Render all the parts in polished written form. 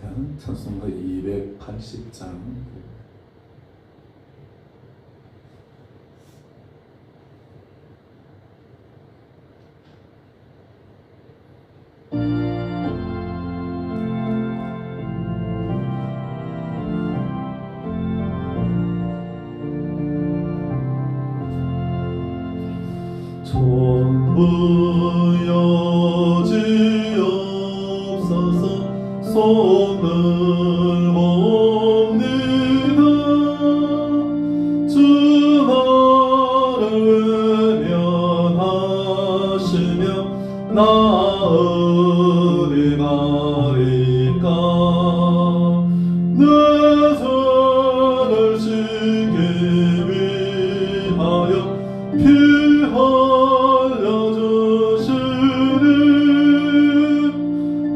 합니다. 찬송가 280장. 전부 여지없어서 손을 봅니다. 주 나를 외면하시며 나으리나리까. 내 죄를 지기 위하여 피 흘려주시니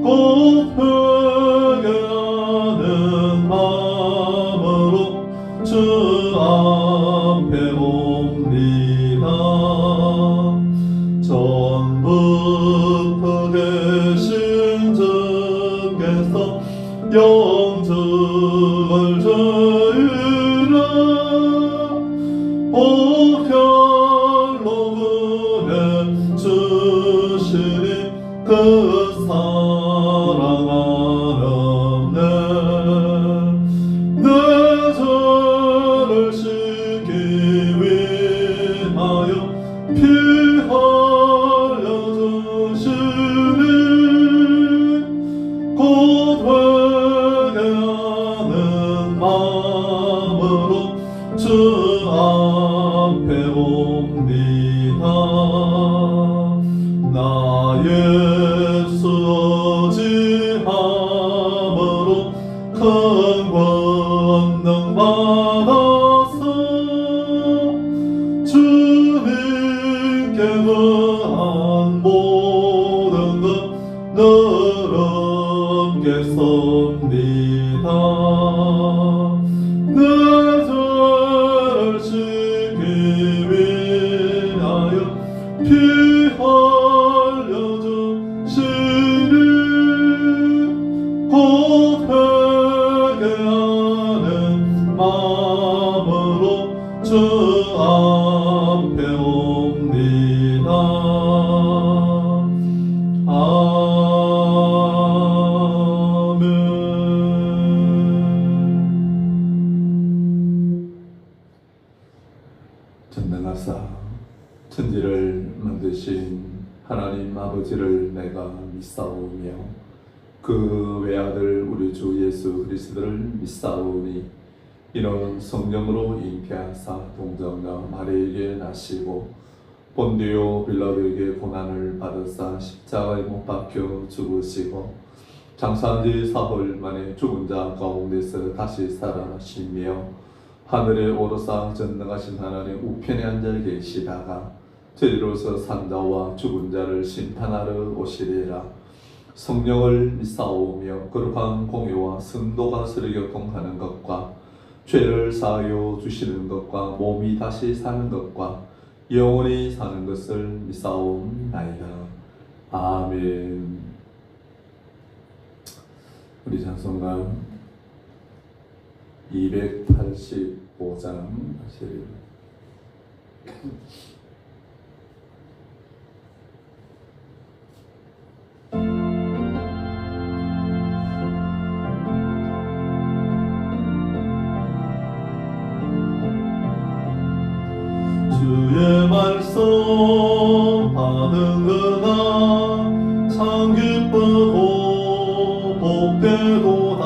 곧 회개하는 마음으로 주 앞에 옵니다. 전부터 계신 주께서 영적을 주이라. 보혈로 주시니 그 사랑 아름네. 내 죄를 씻기 위하여 피 흘려주시니 곧 회개하는 마음으로 주 앞에 옵니다. 나의 수지함으로 큰 권능 받아서 주님께 구한 모든 것 너럽게 섭니다. 내 죄를 씻기 위하여 피 흘려주시니 곧 회개하는 마음으로 주 앞에 옵니다. 아멘. 전능하사 천지를 만드신 하나님 아버지를 내가 믿사오며 그 외아들 우리 주 예수 그리스도를 믿사오니 이는 성령으로 잉태하사 동정녀 마리에게 나시고 본디오 빌라도에게 고난을 받으사 십자가에 못 박혀 죽으시고 장사한 지 사흘 만에 죽은 자 가운데서 다시 살아나시며 하늘에 오르사 전능하신 하나님 우편에 앉아 계시다가 저리로서 산자와 죽은 자를 심판하러 오시리라. 성령을 믿사오며 거룩한 공의와 성도가 서로 교통하는 것과 죄를 사하여 주시는 것과 몸이 다시 사는 것과 영원히 사는 것을 믿사옵나이다. 아멘. 우리 찬송가 285장 하시리. 주의 말씀 받은 그가 참 기쁘고 복되도다.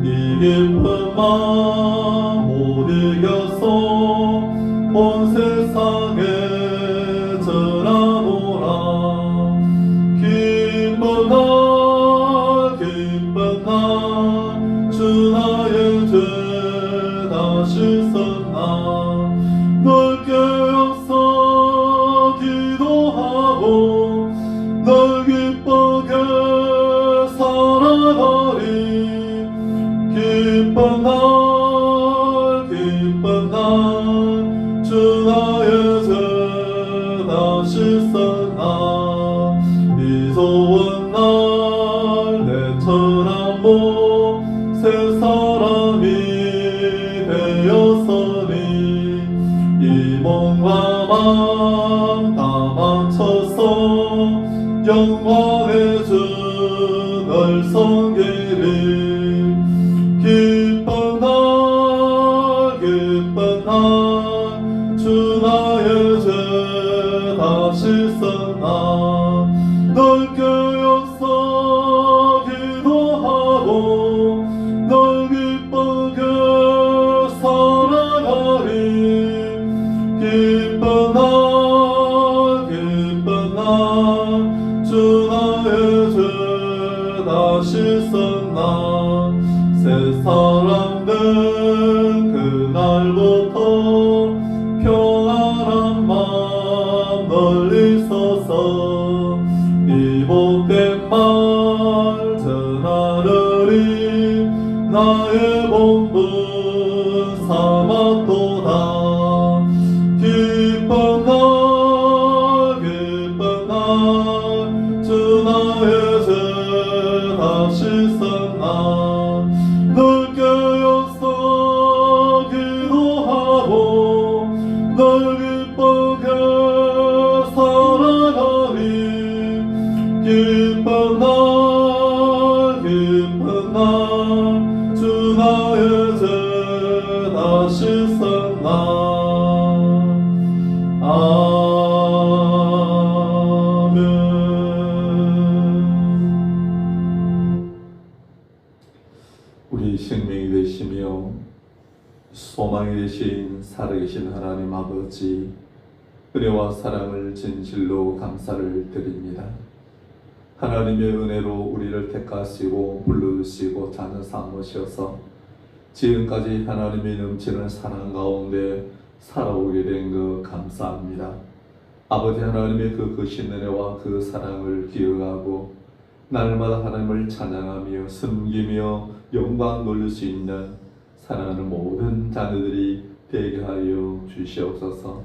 이 기쁜 마음 못 이겨서 온 세상에 전하노라. 기쁜 날 주 나의 죄 다 씻었나. 널 깨어서 기도하고 널 기쁘게 살아가리. 기쁜 날 기쁜 모 새 사람이 되었으니 이 몸과 마음 다 바쳐서 영광의 주를 섬기리. 기쁜 날 주 나의 죄 다 씻었나. 넓게 역사 기도하고 널 기쁘게 살아가리. 기쁜 날 주 나의 죄 다 씻었나. 새 사람 된 그날부터 평안한 마음 널리 서서 이 복된 말 전하르리. 나의 본분 삼았도다. 기쁜 날 주 나의 죄 다 씻었나. 넓게 역사 기도하고 널 기쁘게 살아가리. 기쁜 날 주 나의 죄 다 씻었나. 우리 생명이 되시며 소망이 되신 살아계신 하나님 아버지, 은혜와 사랑을 진실로 감사를 드립니다. 하나님의 은혜로 우리를 택하시고 불러주시고 자녀 삼으셔서 지금까지 하나님의 넘치는 사랑 가운데 살아오게 된 것 감사합니다. 아버지 하나님의 그 크신 은혜와 그 사랑을 기억하고 날마다 하나님을 찬양하며 섬기며 영광 돌릴 수 있는 사랑하는 모든 자녀들이 되게 하여 주시옵소서.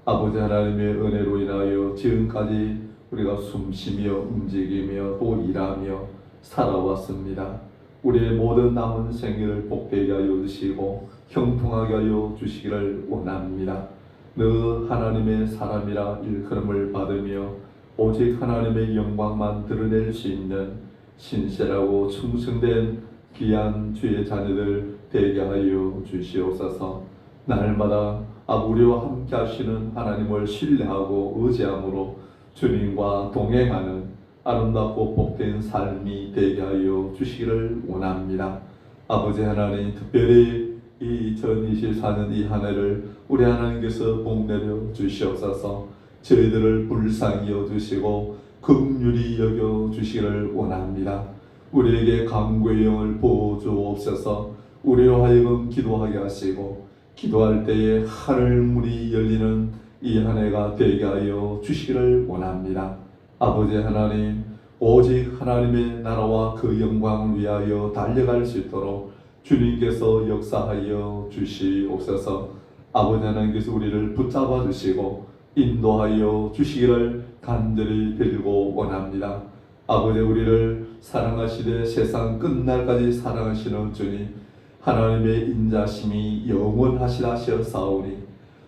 아버지 하나님의 은혜로 인하여 지금까지 우리가 숨쉬며 움직이며 또 일하며 살아왔습니다. 우리의 모든 남은 생일을 복되게 하여 주시고 형통하게 하여 주시기를 원합니다. 너 하나님의 사람이라 일컬음을 받으며 오직 하나님의 영광만 드러낼 수 있는 신실하고 충성된 귀한 주의 자녀들 되게 하여 주시옵소서. 날마다 우리와 함께 하시는 하나님을 신뢰하고 의지함으로 주님과 동행하는 아름답고 복된 삶이 되게 하여 주시기를 원합니다. 아버지 하나님, 특별히 이 2024년 이 한 해를 우리 하나님께서 복내려 주시옵소서. 저희들을 불쌍히 여주시고 긍휼히 여겨 주시기를 원합니다. 우리에게 강구의 영을 부어주옵소서. 우리로 하여금 기도하게 하시고 기도할 때에 하늘문이 열리는 이 한 해가 되게 하여 주시기를 원합니다. 아버지 하나님, 오직 하나님의 나라와 그 영광을 위하여 달려갈 수 있도록 주님께서 역사하여 주시옵소서. 아버지 하나님께서 우리를 붙잡아 주시고 인도하여 주시기를 간절히 빌고 원합니다. 아버지, 우리를 사랑하시되 세상 끝날까지 사랑하시는 주님, 하나님의 인자심이 영원하시다 하셨사오니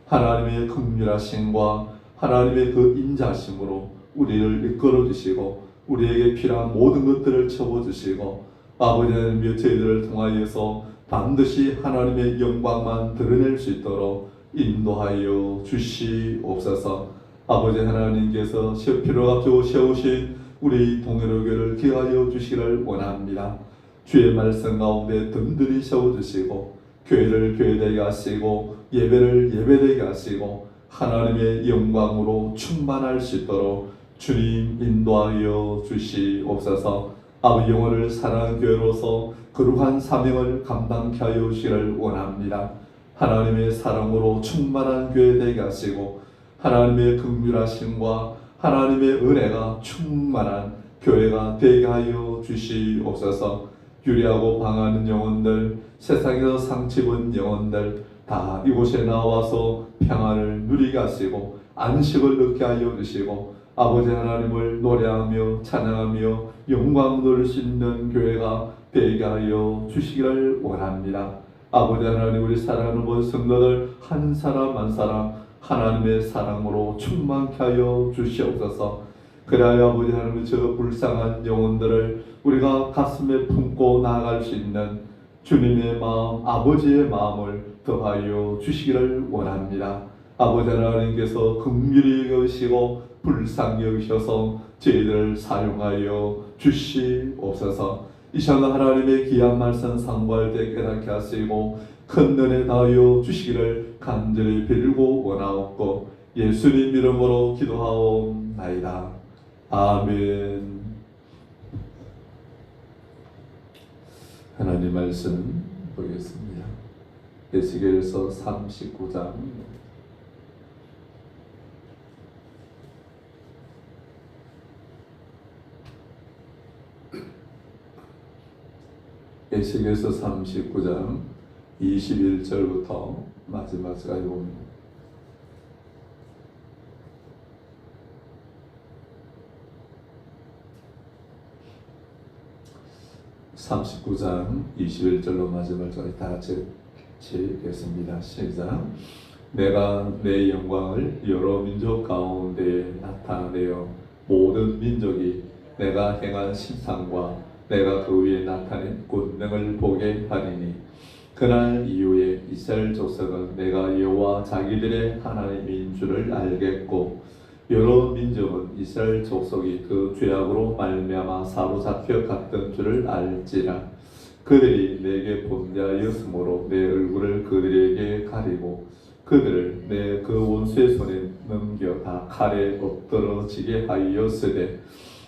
하나님의 긍휼하심과 하나님의 그 인자심으로 우리를 이끌어 주시고 우리에게 필요한 모든 것들을 채워주시고 아버지 하나님의 저희들을 통하여서 반드시 하나님의 영광만 드러낼 수 있도록 인도하여 주시옵소서. 아버지 하나님께서 필요가 세우신 우리 동해로교를 기하여 주시기를 원합니다. 주의 말씀 가운데 든든히 세워주시고 교회를 교회되게 하시고 예배를 예배되게 하시고 하나님의 영광으로 충만할 수 있도록 주님 인도하여 주시옵소서. 아버지, 영혼을 사랑하는 교회로서 거룩한 사명을 감당케 하여 주시기를 원합니다. 하나님의 사랑으로 충만한 교회 되게 하시고 하나님의 긍휼하심과 하나님의 은혜가 충만한 교회가 되게 하여 주시옵소서. 유리하고 방하는 영혼들, 세상에서 상처입은 영혼들 다 이곳에 나와서 평안을 누리게 하시고 안식을 얻게 하여 주시고 아버지 하나님을 노래하며 찬양하며 영광 돌릴 수 있는 교회가 되게 하여 주시기를 원합니다. 아버지 하나님, 우리 사랑하는 모든 성도들 한 사람 한 사람 하나님의 사랑으로 충만케 하여 주시옵소서. 그래야 아버지 하나님, 저 불쌍한 영혼들을 우리가 가슴에 품고 나아갈 수 있는 주님의 마음, 아버지의 마음을 더하여 주시기를 원합니다. 아버지 하나님께서 긍휼히 여기시고 불쌍히 여기셔서 저희들을 사용하여 주시옵소서. 이 시간 하나님의 귀한 말씀 상고할 때 깨닫게 하시고 큰 은혜 다하여 주시기를 간절히 빌고 원하옵고 예수님 이름으로 기도하옵나이다. 아멘. 하나님 말씀 보겠습니다. 에스겔서 39장 39장 21절부터 마지막까지 봅니다. (39장) 21절로 마지막까지 다 같이 읽겠습니다. 시작. 내가 내 영광을 여러 민족 가운데 나타내어 모든 민족이 내가 행한 신상과 내가 그 위에 나타낸 권능을 보게 하리니 그날 이후에 이스라엘 족속은 내가 여호와 자기들의 하나님인 줄을 알겠고 여러 민족은 이스라엘 족속이 그 죄악으로 말미암아 사로잡혀 갔던 줄을 알지라. 그들이 내게 범죄하였으므로 내 얼굴을 그들에게 가리고 그들을 내 그 원수의 손에 넘겨 다 칼에 엎드러지게 하였으되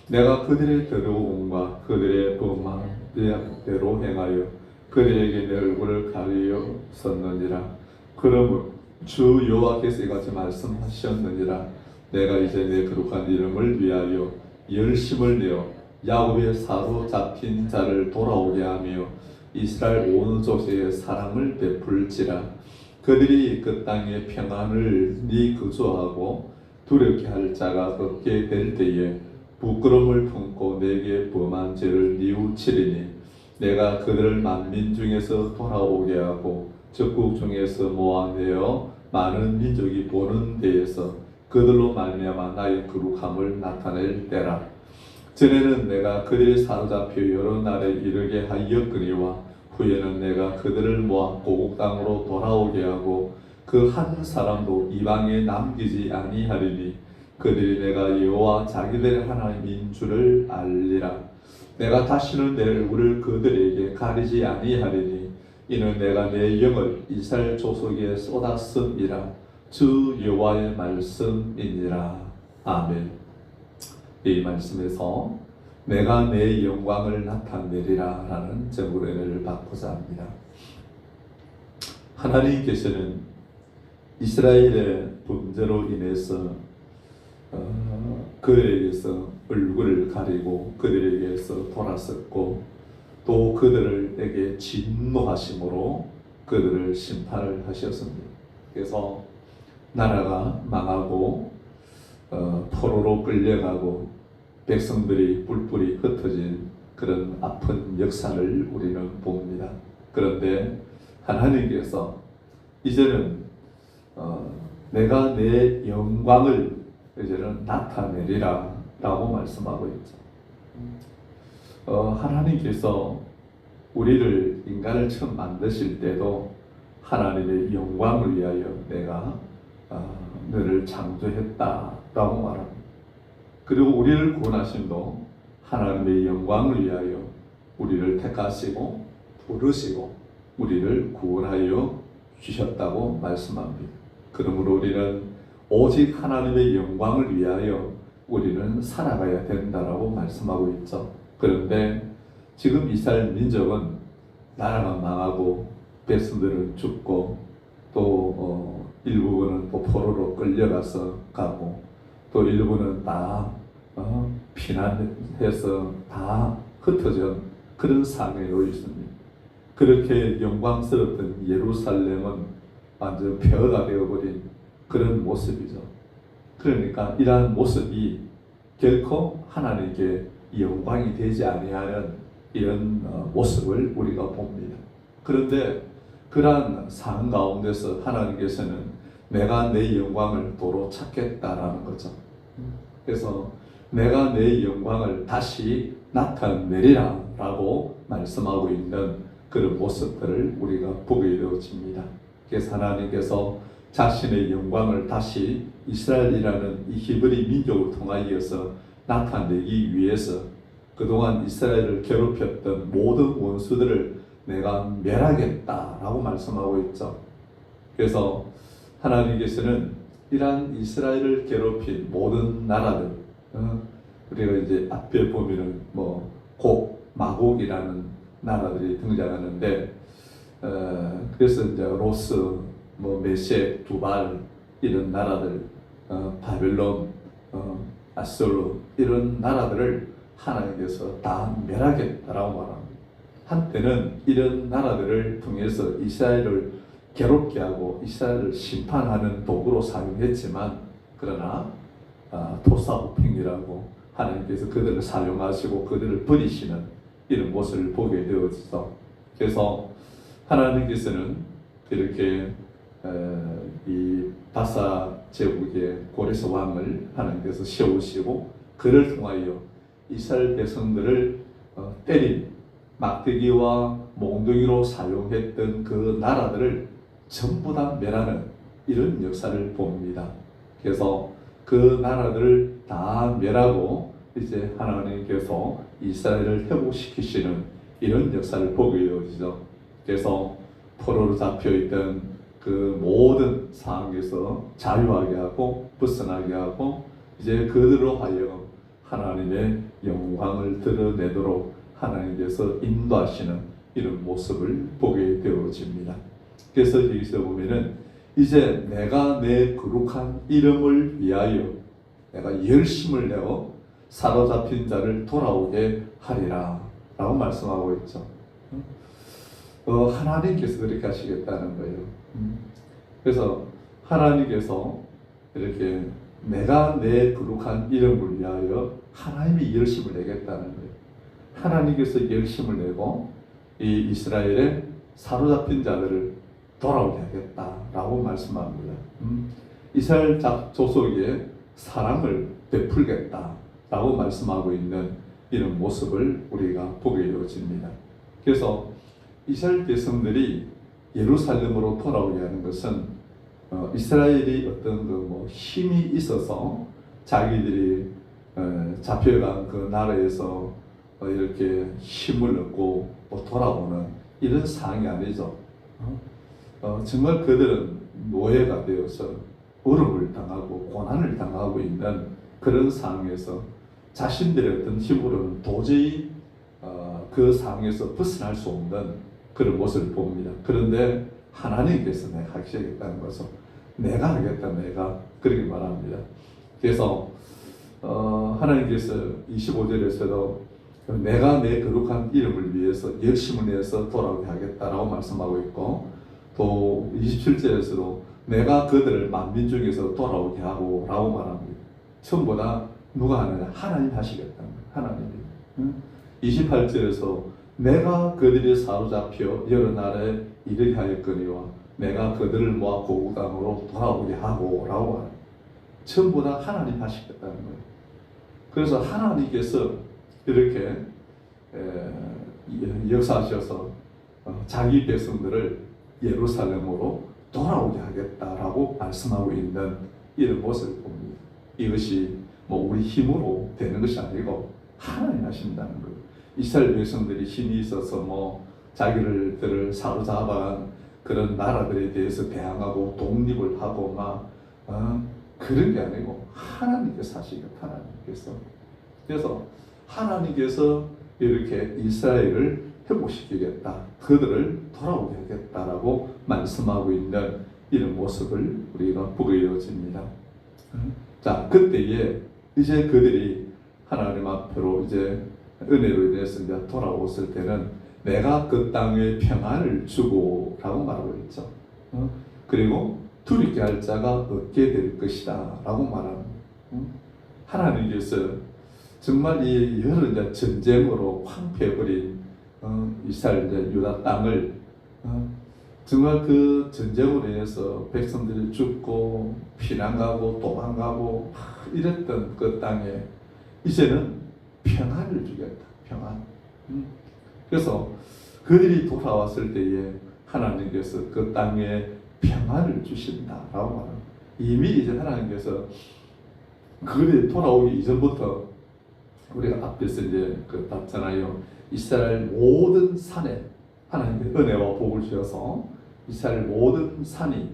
내가 그들의 더러움과 그들의 범한 대로 행하여 그들에게 내 얼굴을 가리었느니라. 그러므로 주 여호와께서 이같이 말씀하셨느니라. 내가 이제 내 거룩한 이름을 위하여 열심을 내어 야곱의 사로잡힌 자를 돌아오게 하며 이스라엘 온 족속의 사랑을 베풀지라. 그들이 그 땅의 평안을 거주하고 두렵게 할 자가 없게 될 때에 부끄러움을 품고 내게 범한 죄를 뉘우치리니 내가 그들을 만민 중에서 돌아오게 하고 적국 중에서 모아내어 많은 민족이 보는 데에서 그들로 말미암아 나의 거룩함을 나타낼 때라. 전에는 내가 그들이 사로잡혀 여러 날에 이르게 하였거니와 후에는 내가 그들을 모아 고국 땅으로 돌아오게 하고 그 한 사람도 이방에 남기지 아니하리니 그들이 내가 여호와 자기들의 하나님인 줄을 알리라. 내가 다시는 내 얼굴을 그들에게 가리지 아니하리니 이는 내가 내 영을 이스라엘 족속에 쏟았음이라. 주 여호와의 말씀이니라. 아멘. 이 말씀에서 내가 내 영광을 나타내리라 라는 제목의 은혜를 받고자 합니다. 하나님께서는 이스라엘의 범죄로 인해서 그들에게서 얼굴을 가리고 그들에게서 돌아섰고 또 그들에게 진노하심으로 그들을 심판을 하셨습니다. 그래서 나라가 망하고 포로로 끌려가고 백성들이 뿔뿔이 흩어진 그런 아픈 역사를 우리는 봅니다. 그런데 하나님께서 이제는 내가 내 영광을 이제는 나타내리라 라고 말씀하고 있죠. 하나님께서 우리를 인간을 처음 만드실 때도 하나님의 영광을 위하여 내가 너를 창조했다 라고 말합니다. 그리고 우리를 구원하심도 하나님의 영광을 위하여 우리를 택하시고 부르시고 우리를 구원하여 주셨다고 말씀합니다. 그러므로 우리는 오직 하나님의 영광을 위하여 우리는 살아가야 된다라고 말씀하고 있죠. 그런데 지금 이스라엘 민족은 나라가 망하고 백성들은 죽고 또 일부분은 또 포로로 끌려가서 가고 또 일부는 다 피난해서 다 흩어진 그런 상황에 놓여 있습니다. 그렇게 영광스럽던 예루살렘은 완전 폐허가 되어버린 그런 모습이죠. 그러니까 이러한 모습이 결코 하나님께 영광이 되지 아니하는 이런 모습을 우리가 봅니다. 그런데 그러한 상황 가운데서 하나님께서는 내가 내 영광을 도로 찾겠다라는 거죠. 그래서 내가 내 영광을 다시 나타내리라 라고 말씀하고 있는 그런 모습들을 우리가 보게 되어집니다. 그래서 하나님께서 자신의 영광을 다시 이스라엘이라는 이 히브리 민족을 통하여서 나타내기 위해서 그동안 이스라엘을 괴롭혔던 모든 원수들을 내가 멸하겠다라고 말씀하고 있죠. 그래서 하나님께서는 이러한 이스라엘을 괴롭힌 모든 나라들, 우리가 이제 앞에 보면은 마곡이라는 나라들이 등장하는데, 그래서 이제 로스, 메섹, 두발 이런 나라들, 바벨론, 아수르 이런 나라들을 하나님께서 다 멸하겠다라고 말합니다. 한때는 이런 나라들을 통해서 이스라엘을 괴롭게 하고 이스라엘을 심판하는 도구로 사용했지만, 그러나 토사구팽이라고 하나님께서 그들을 사용하시고 그들을 버리시는 이런 모습을 보게 되어서, 그래서 하나님께서는 이렇게 이 바사 제국의 고레스 왕을 하나님께서 세우시고 그를 통하여 이스라엘 백성들을 때린 막대기와 몽둥이로 사용했던 그 나라들을 전부 다 멸하는 이런 역사를 봅니다. 그래서 그 나라들을 다 멸하고 이제 하나님께서 이스라엘을 회복시키시는 이런 역사를 보게 되어지죠. 그래서 포로로 잡혀있던 그 모든 상황에서 자유하게 하고 벗어나게 하고 이제 그들로 하여 하나님의 영광을 드러내도록 하나님께서 인도하시는 이런 모습을 보게 되어집니다. 그래서 여기서 보면은 이제 내가 내 거룩한 이름을 위하여 내가 열심을 내어 사로잡힌 자를 돌아오게 하리라 라고 말씀하고 있죠. 하나님께서 그렇게 하시겠다는 거예요. 그래서 하나님께서 이렇게 내가 내 거룩한 이름을 위하여 하나님이 열심을 내겠다는 거예요. 하나님께서 열심을 내고 이 이스라엘의 사로잡힌 자들을 돌아오게 하겠다라고 말씀합니다. 이스라엘 조속에 사랑을 베풀겠다라고 말씀하고 있는 이런 모습을 우리가 보게 되어집니다. 그래서 이스라엘 백성들이 예루살렘으로 돌아오게 하는 것은 이스라엘이 어떤 힘이 있어서 자기들이 잡혀간 그 나라에서 이렇게 힘을 얻고 돌아오는 이런 상황이 아니죠. 정말 그들은 노예가 되어서 어려움을 당하고 고난을 당하고 있는 그런 상황에서 자신들의 어떤 힘으로는 도저히 그 상황에서 벗어날 수 없는 그런 모습을 봅니다. 그런데 하나님께서 내가 하시겠다는 것을 내가 하겠다, 내가 그렇게 말합니다. 그래서 하나님께서 25절에서도 내가 내 거룩한 이름을 위해서 열심을 내서 돌아오게 하겠다라고 말씀하고 있고, 또 27절에서도 내가 그들을 만민 중에서 돌아오게 하고 라고 말합니다. 전부 다 누가 하느냐? 하나님 하시겠다는 거예요. 하나님이. 28절에서 내가 그들이 사로잡혀 여러 나라에 이르게 하였거니와 내가 그들을 모아 고국 땅으로 돌아오게 하고 라고 말합니다. 전부 다 하나님 하시겠다는 거예요. 그래서 하나님께서 이렇게 역사하셔서 자기 백성들을 예루살렘으로 돌아오게 하겠다라고 말씀하고 있는 이런 모습을 봅니다. 이것이 우리 힘으로 되는 것이 아니고 하나님 하신다는 거예요. 이스라엘 백성들이 힘이 있어서 자기들을 사로잡아간 그런 나라들에 대해서 대항하고 독립을 하고 그런 게 아니고 하나님께서 하시겠다. 하나님께서. 그래서 하나님께서 이렇게 이스라엘을 회복시키겠다, 그들을 돌아오게 하겠다라고 말씀하고 있는 이런 모습을 우리가 보게 되어집니다. 자, 그때에 이제 그들이 하나님 앞으로 이제 은혜로 인해서 이제 돌아왔을 때는 내가 그 땅에 평안을 주고 라고 말하고 있죠. 그리고 두렵게 할 자가 없게 될 것이다 라고 말합니다. 하나님께서 정말 이 여러 이제 전쟁으로 황폐해버린 이스라엘 이제 유다 땅을 정말 그 전쟁으로 인해서 백성들이 죽고 피난가고 도망가고 이랬던 그 땅에 이제는 평안을 주겠다. 평안. 그래서 그들이 돌아왔을 때에 하나님께서 그 땅에 평안을 주신다라고 말합니다. 이미 이제 하나님께서 그들이 돌아오기 이전부터 우리가 앞에서 이제 그 봤잖아요. 이스라엘 모든 산에 하나님의 은혜와 복을 주셔서 이스라엘 모든 산이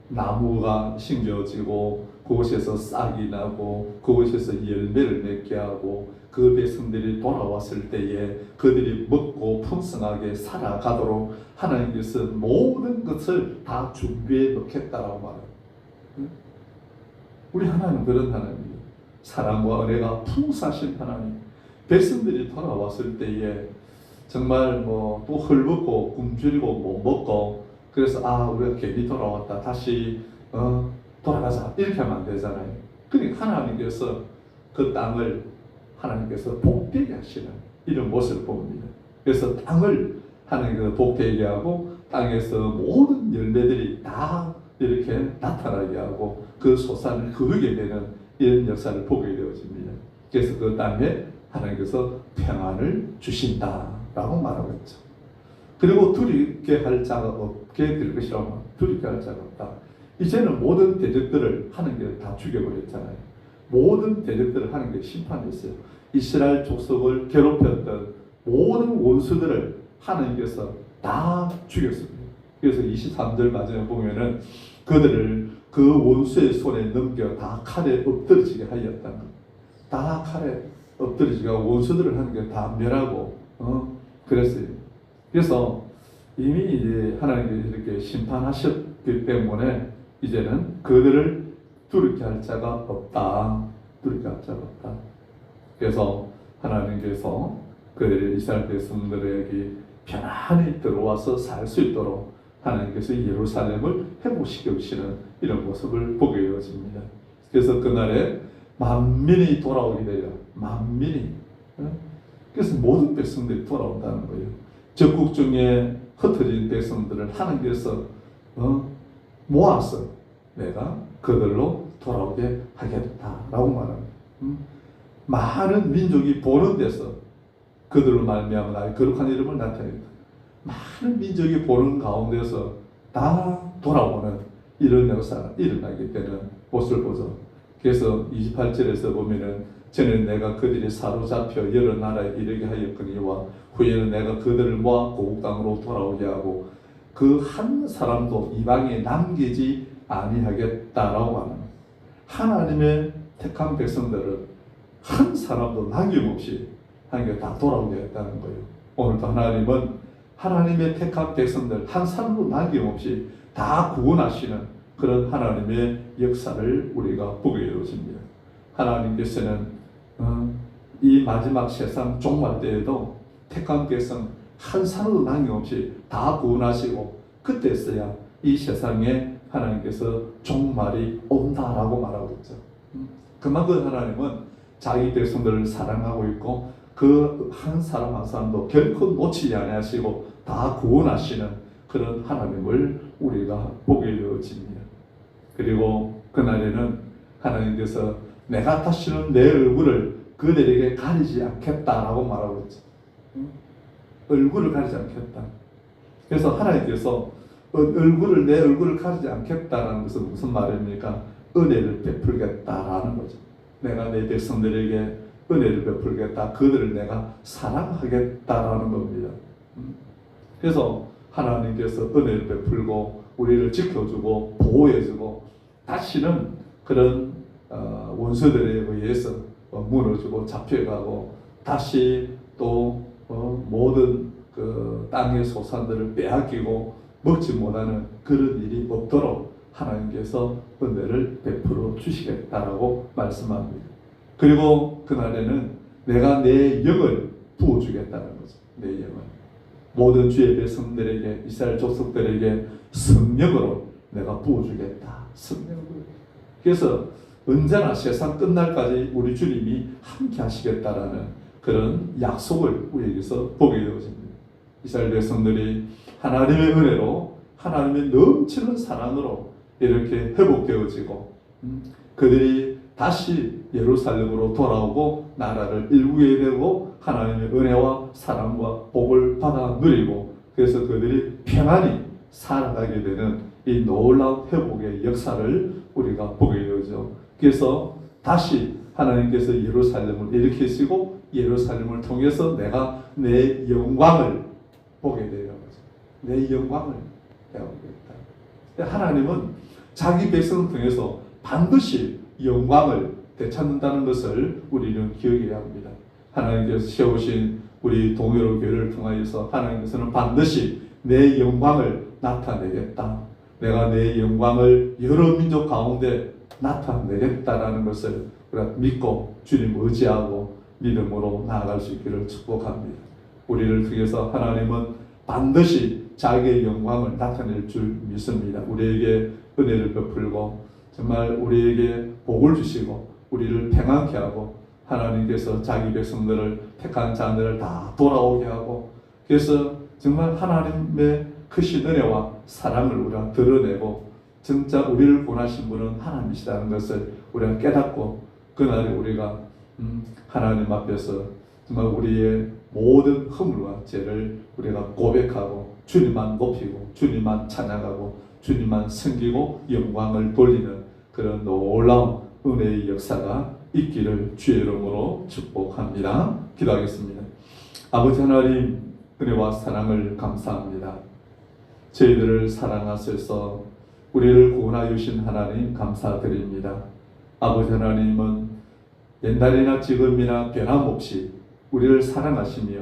나무가 심겨지고 그곳에서 싹이 나고 그곳에서 열매를 맺게 하고 그 백성들이 돌아왔을 때에 그들이 먹고 풍성하게 살아가도록 하나님께서 모든 것을 다 준비해 놓겠다라고 말해요. 우리 하나님은 그런 하나님이에요. 사랑과 은혜가 풍성하신 하나님. 백성들이 돌아왔을 때에 정말 뭐 또 헐벗고 굶주리고 못 먹고 그래서 우리가 괜히 돌아왔다 다시 돌아가자 이렇게 하면 안 되잖아요. 그러니까 하나님께서 그 땅을 하나님께서 복되게 하시는 이런 모습을 봅니다. 그래서 땅을 하나님께서 복되게 하고 땅에서 모든 열매들이 다 이렇게 나타나게 하고 그 소산을 거두게 되는 이런 역사를 보게 되어집니다. 그래서 그 땅에 하나님께서 평안을 주신다라고 말하고 있죠. 그리고 두렵게 할 자가 없게 될 것이라고 두렵게 할 자가 없다. 이제는 모든 대적들을 하나님께서 다 죽여버렸잖아요. 모든 대적들을 하나님께서 심판했어요. 이스라엘 족속을 괴롭혔던 모든 원수들을 하나님께서 다 죽였습니다. 그래서 23절 마지막에 보면은 그들을 그 원수의 손에 넘겨 다 칼에 엎드러지게 하였다는 것. 다 칼에 엎드러지게 하고 원수들을 하나님께서 다 멸하고 그랬어요. 그래서 이미 이제 하나님께서 이렇게 심판하셨기 때문에 이제는 그들을 두렵게 할 자가 없다. 두렵게 할 자가 없다. 그래서 하나님께서 그들 이스라엘 백성들에게 편안히 들어와서 살 수 있도록 하나님께서 예루살렘을 회복시켜 주시는 이런 모습을 보게 되어집니다. 그래서 그날에 만민이 돌아오게 돼요. 만민이. 그래서 모든 백성들이 돌아온다는 거예요. 적국 중에 흩어진 백성들을 하나님께서 모아서 내가 그들로 돌아오게 하겠다라고 말합니다. 많은 민족이 보는 데서 그들로 말미암아 나의 거룩한 이름을 나타내겠다. 많은 민족이 보는 가운데서 다 돌아오는 이런 역사가 일어나게 되는 모습을 보죠. 그래서 28절에서 보면은 전에 내가 그들이 사로잡혀 여러 나라에 이르게 하였거니와 후에는 내가 그들을 모아 고국 땅으로 돌아오게 하고 그 한 사람도 이방에 남기지 아니하겠다라고 말합니다. 하나님의 택한 백성들을 한 사람도 남김없이 하나님께 다 돌아오게 했다는 거예요. 오늘도 하나님은 하나님의 택한 백성들 한 사람도 남김없이 다 구원하시는 그런 하나님의 역사를 우리가 보게 되었습니다. 하나님께서는 이 마지막 세상 종말 때에도 택한 백성 한 사람도 남김없이 다 구원하시고 그때서야 이 세상에 하나님께서 종말이 온다라고 말하고 있죠. 그만큼 하나님은 자기 백성들을 사랑하고 있고 그 한 사람 한 사람도 결코 놓치지 아니하시고 다 구원하시는 그런 하나님을 우리가 보게 되어집니다. 그리고 그날에는 하나님께서 내가 다시는 내 얼굴을 그들에게 가리지 않겠다라고 말하고 있죠. 얼굴을 가리지 않겠다. 그래서 하나님께서 내 얼굴을 가리지 않겠다라는 것은 무슨 말입니까? 은혜를 베풀겠다라는 거죠. 내가 내 백성들에게 은혜를 베풀겠다. 그들을 내가 사랑하겠다라는 겁니다. 그래서 하나님께서 은혜를 베풀고 우리를 지켜주고 보호해주고 다시는 그런 원수들에 의해서 무너지고 잡혀가고 다시 또 모든 그 땅의 소산들을 빼앗기고 먹지 못하는 그런 일이 없도록 하나님께서 은혜를 베풀어 주시겠다라고 말씀합니다. 그리고 그날에는 내가 내 영을 부어주겠다는 거죠. 내 영을. 모든 주의 백성들에게 이스라엘 족속들에게 성령으로 내가 부어주겠다. 성령으로. 그래서 언제나 세상 끝날까지 우리 주님이 함께 하시겠다라는 그런 약속을 우리에게서 보게 되어집니다. 이스라엘 백성들이 하나님의 은혜로 하나님의 넘치는 사랑으로 이렇게 회복되어지고 그들이 다시 예루살렘으로 돌아오고 나라를 일구게 되고 하나님의 은혜와 사랑과 복을 받아 누리고 그래서 그들이 평안히 살아가게 되는 이 놀라운 회복의 역사를 우리가 보게 되죠. 그래서 다시 하나님께서 예루살렘을 일으키시고 예루살렘을 통해서 내가 내 영광을 보게 돼요. 내 영광을 내가 보겠다. 하나님은 자기 백성을 통해서 반드시 영광을 되찾는다는 것을 우리는 기억해야 합니다. 하나님께서 세우신 우리 동해로 교회를 통하여서 하나님께서는 반드시 내 영광을 나타내겠다. 내가 내 영광을 여러 민족 가운데 나타내겠다라는 것을 우리가 믿고 주님 의지하고 믿음으로 나아갈 수 있기를 축복합니다. 우리를 통해서 하나님은 반드시 자기의 영광을 나타낼 줄 믿습니다. 우리에게 은혜를 베풀고 정말 우리에게 복을 주시고 우리를 평안케 하고 하나님께서 자기 백성들을 택한 자들을 다 돌아오게 하고 그래서 정말 하나님의 크신 은혜와 사랑을 우리가 드러내고 진짜 우리를 구원하신 분은 하나님이시다는 것을 우리가 깨닫고 그날에 우리가 하나님 앞에서 정말 우리의 모든 허물과 죄를 우리가 고백하고 주님만 높이고 주님만 찬양하고 주님만 섬기고 영광을 돌리는 그런 놀라운 은혜의 역사가 있기를 주의 이름으로 축복합니다. 기도하겠습니다. 아버지 하나님 은혜와 사랑을 감사합니다. 저희들을 사랑하셔서 우리를 구원하여 주신 하나님 감사드립니다. 아버지 하나님은 옛날이나 지금이나 변함없이 우리를 사랑하시며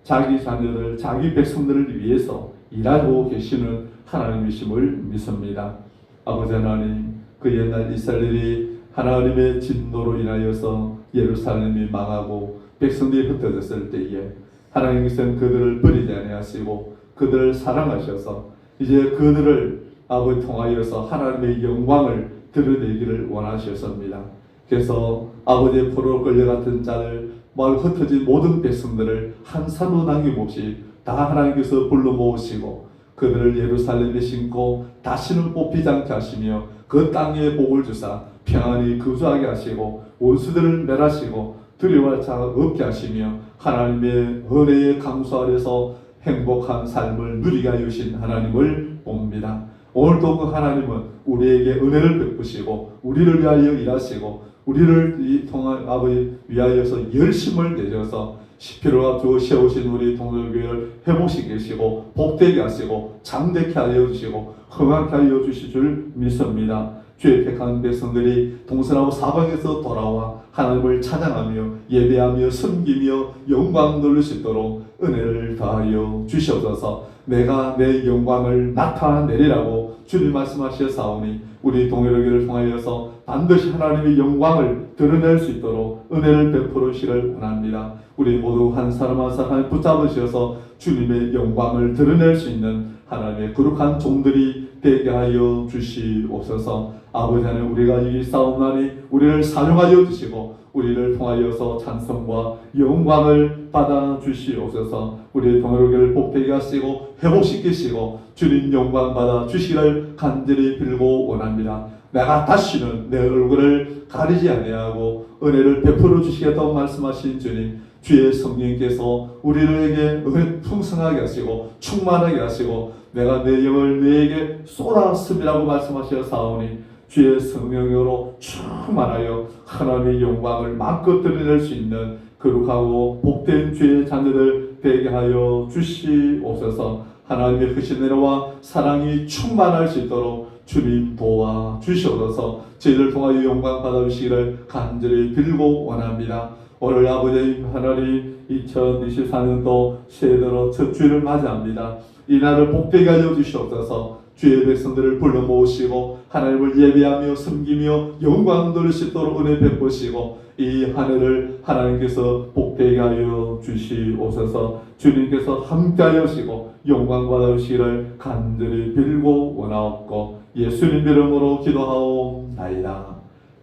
자기 자녀들, 자기 백성들을 위해서 일하고 계시는 하나님이심을 믿습니다. 아버지 하나님, 그 옛날 이스라엘이 하나님의 진노로 인하여서 예루살렘이 망하고 백성들이 흩어졌을 때에 하나님께서는 그들을 버리지 아니하시고 그들을 사랑하셔서 이제 그들을 아버지 통하여서 하나님의 영광을 드러내기를 원하셨습니다. 그래서 아버지의 포로 끌려갔던 자들, 흩어진 모든 백성들을 한 사도 남김없이 다 하나님께서 불러 모으시고 그들을 예루살렘에 심고 다시는 뽑히지 않게 하시며 그 땅에 복을 주사 평안히 거주하게 하시고 원수들을 멸하시고 두려워할 자가 없게 하시며 하나님의 은혜의 강수 아래서 행복한 삶을 누리게 하여 주신 하나님을 봅니다. 오늘도 그 하나님은 우리에게 은혜를 베푸시고 우리를 위하여 일하시고 우리를 통한 아버지 위하여서 열심을 내셔서 십필로가 주 세우신 우리 동료교회를 회복시키시고 복되게 하시고 장대케 하여 주시고 흥하게 하여 주실 줄 믿습니다. 주의 택한 백성들이 동서나무 사방에서 돌아와 하나님을 찬양하며 예배하며 섬기며 영광 돌릴 수 있도록 은혜를 더하여 주시옵소서. 내가 내 영광을 나타내리라고 주님 말씀하셨사오니 우리 동해로교를 통하여서 반드시 하나님의 영광을 드러낼 수 있도록 은혜를 베풀어 주시기를 원합니다. 우리 모두 한 사람 한 사람 붙잡으셔서 주님의 영광을 드러낼 수 있는 하나님의 거룩한 종들이 되게 하여 주시옵소서. 아버지 하나님, 우리가 이 싸움나니 우리를 사용하여 주시고 우리를 통하여서 찬송과 영광을 받아 주시옵소서. 우리 동해로교를 복되게 하시고 회복시키시고 주님 영광 받아 주시기를 간절히 빌고 원합니다. 내가 다시는 내 얼굴을 가리지 아니하고 은혜를 베풀어 주시겠다고 말씀하신 주님, 주의 성령께서 우리에게 은혜 풍성하게 하시고 충만하게 하시고 내가 내 영을 너에게 쏟았음이라고 말씀하셨사오니 주의 성령으로 충만하여 하나님의 영광을 마음껏 드러낼 수 있는 거룩하고 복된 주의 자녀들 되게 하여 주시옵소서. 하나님의 크신 은혜와 사랑이 충만할 수 있도록 주님 도와 주시옵소서. 저희를 통하여 영광 받아주시기를 간절히 빌고 원합니다. 오늘 아버지 하나님 2024년도 새해로 첫 주일을 맞이합니다. 이 날을 복되게 하여 주시옵소서. 주의 백성들을 불러 모으시고 하나님을 예배하며 섬기며 영광 돌릴 수 있도록 은혜 베푸시고 이 한 해를 하나님께서 복되게 하여 주시옵소서. 주님께서 함께하여 주시고 영광 받아주시기를 간절히 빌고 원하옵고 예수님 이름으로 기도하옵나이다.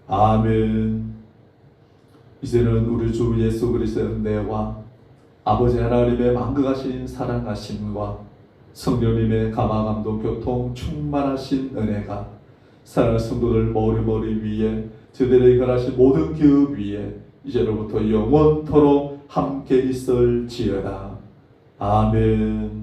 아멘. 이제는 우리 주 예수 그리스도의 은혜와 아버지 하나님의 만극하신 사랑하심과 성령님의 감화감동 교통 충만하신 은혜가 사랑하는 성도들 머리 위에 저들에게 걸하신 모든 기업 위에 이제로부터 영원토록 함께 있을지어다. 아멘.